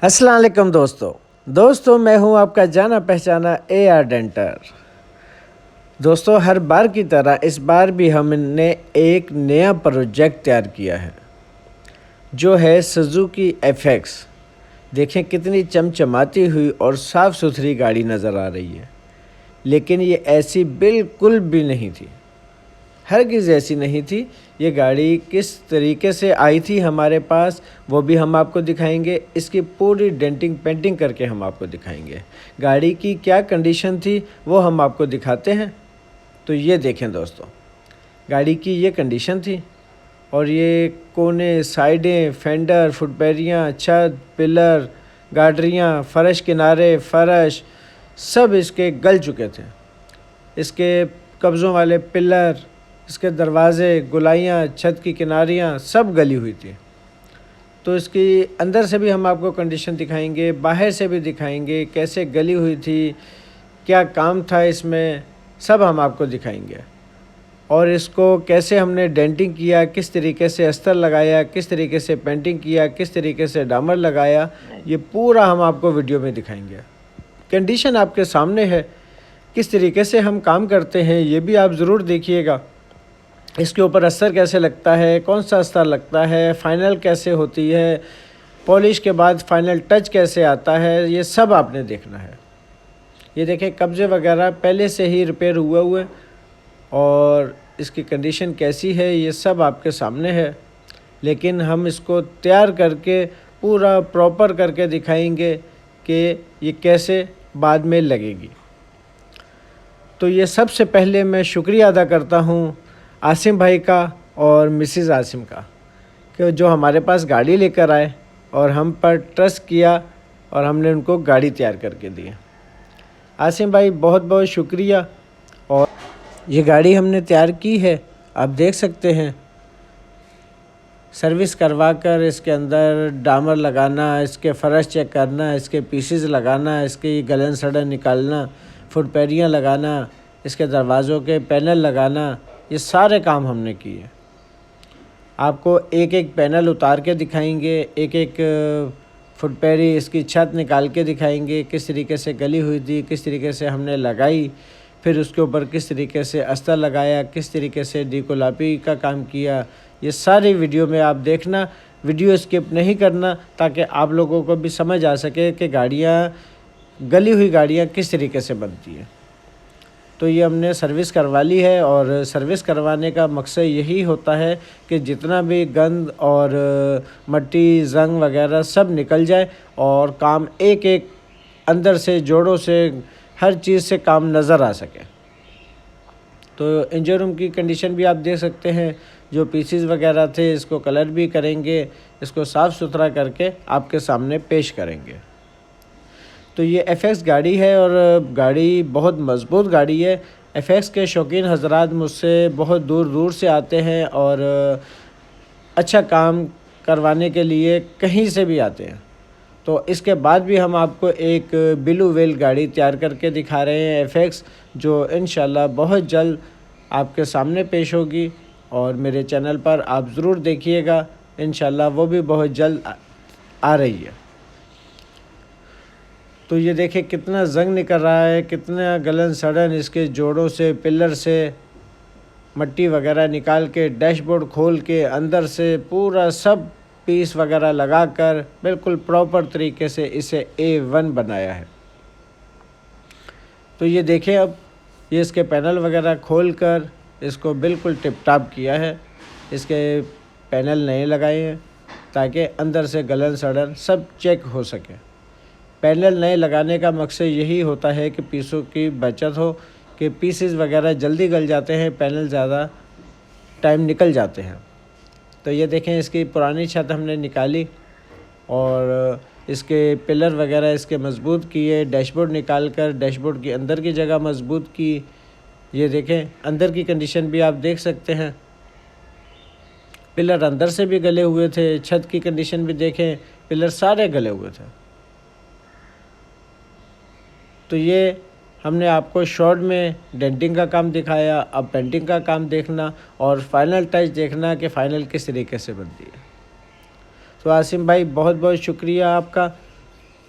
अस्सलाम वालेकुम दोस्तों मैं हूं आपका जाना पहचाना AR डेंटर। दोस्तों हर बार की तरह इस बार भी हमने एक नया प्रोजेक्ट तैयार किया है जो है सुजुकी FX। देखें कितनी चमचमाती हुई और साफ़ सुथरी गाड़ी नज़र आ रही है, लेकिन ये ऐसी बिल्कुल भी नहीं थी, हरगिज़ ऐसी नहीं थी। ये गाड़ी किस तरीके से आई थी हमारे पास वो भी हम आपको दिखाएंगे। इसकी पूरी डेंटिंग पेंटिंग करके हम आपको दिखाएंगे। गाड़ी की क्या कंडीशन थी वो हम आपको दिखाते हैं। तो ये देखें दोस्तों, गाड़ी की ये कंडीशन थी और ये कोने, साइडें, फेंडर, फुटपैरियाँ, छत, पिलर, गाडरियाँ, फ़र्श किनारे, फ़र्श सब इसके गल चुके थे। इसके कब्ज़ों वाले पिलर, इसके दरवाज़े, गोलाइयाँ, छत की किनारियाँ सब गली हुई थी। तो इसकी अंदर से भी हम आपको कंडीशन दिखाएंगे, बाहर से भी दिखाएंगे कैसे गली हुई थी, क्या काम था इसमें, सब हम आपको दिखाएंगे। और इसको कैसे हमने डेंटिंग किया, किस तरीके से अस्तर लगाया, किस तरीके से पेंटिंग किया, किस तरीके से डामर लगाया, ये पूरा हम आपको वीडियो में दिखाएंगे। कंडीशन आपके सामने है, किस तरीके से हम काम करते हैं ये भी आप ज़रूर देखिएगा। इसके ऊपर अस्तर कैसे लगता है, कौन सा अस्तर लगता है, फ़ाइनल कैसे होती है, पॉलिश के बाद फ़ाइनल टच कैसे आता है, ये सब आपने देखना है। ये देखें कब्ज़े वगैरह पहले से ही रिपेयर हुए और इसकी कंडीशन कैसी है ये सब आपके सामने है, लेकिन हम इसको तैयार करके पूरा प्रॉपर करके दिखाएंगे कि ये कैसे बाद में लगेगी। तो ये सबसे पहले मैं शुक्रिया अदा करता हूँ आसिम भाई का और मिसिज़ आसिम का कि जो हमारे पास गाड़ी लेकर आए और हम पर ट्रस्ट किया और हमने उनको गाड़ी तैयार करके दी। आसिम भाई बहुत बहुत शुक्रिया। और ये गाड़ी हमने तैयार की है, आप देख सकते हैं। सर्विस करवा कर इसके अंदर डामर लगाना, इसके फ़र्श चेक करना, इसके पीसेस लगाना, इसकी गलन सड़न निकालना, फुटपैरियाँ लगाना, इसके दरवाज़ों के पैनल लगाना, ये सारे काम हमने किए। आपको एक एक पैनल उतार के दिखाएंगे, एक एक फुटपैरी, इसकी छत निकाल के दिखाएंगे किस तरीके से गली हुई थी, किस तरीके से हमने लगाई, फिर उसके ऊपर किस तरीके से अस्तर लगाया, किस तरीके से डीकोलापी का काम किया। ये सारी वीडियो में आप देखना, वीडियो स्किप नहीं करना, ताकि आप लोगों को भी समझ आ सके कि गाड़ियाँ, गली हुई गाड़ियाँ किस तरीके से बनती हैं। तो ये हमने सर्विस करवा ली है और सर्विस करवाने का मकसद यही होता है कि जितना भी गंद और मट्टी, जंग वगैरह सब निकल जाए और काम एक एक अंदर से, जोड़ों से, हर चीज़ से काम नज़र आ सके। तो इंजन रूम की कंडीशन भी आप देख सकते हैं। जो पीसेस वगैरह थे इसको कलर भी करेंगे, इसको साफ़ सुथरा करके आपके सामने पेश करेंगे। तो ये FX गाड़ी है और गाड़ी बहुत मज़बूत गाड़ी है। FX के शौकीन हज़रात मुझसे बहुत दूर दूर से आते हैं और अच्छा काम करवाने के लिए कहीं से भी आते हैं। तो इसके बाद भी हम आपको एक ब्लू व्हेल गाड़ी तैयार करके दिखा रहे हैं FX, जो इंशाल्लाह बहुत जल्द आपके सामने पेश होगी और मेरे चैनल पर आप ज़रूर देखिएगा। इंशाल्लाह वो भी बहुत जल्द आ रही है। तो ये देखें कितना जंग निकल रहा है, कितना गलन सड़न इसके जोड़ों से, पिलर से मट्टी वगैरह निकाल के, डैशबोर्ड खोल के अंदर से पूरा सब पीस वगैरह लगाकर बिल्कुल प्रॉपर तरीके से इसे A1 बनाया है। तो ये देखें, अब ये इसके पैनल वगैरह खोल कर इसको बिल्कुल टिप टाप किया है। इसके पैनल नए लगाए हैं ताकि अंदर से गलन सड़न सब चेक हो सके। पैनल नए लगाने का मकसद यही होता है कि पीसों की बचत हो, कि पीसेस वगैरह जल्दी गल जाते हैं, पैनल ज़्यादा टाइम निकल जाते हैं। तो ये देखें इसकी पुरानी छत हमने निकाली और इसके पिलर वगैरह इसके मज़बूत किए, डैशबोर्ड निकाल कर डैशबोर्ड की अंदर की जगह मज़बूत की। ये देखें अंदर की कंडीशन भी आप देख सकते हैं, पिलर अंदर से भी गले हुए थे। छत की कंडीशन भी देखें, पिलर सारे गले हुए थे। तो ये हमने आपको शॉर्ट में डेंटिंग का काम दिखाया, अब पेंटिंग का काम देखना और फाइनल टच देखना कि फ़ाइनल किस तरीके से बनती है। तो आसिम भाई बहुत बहुत शुक्रिया आपका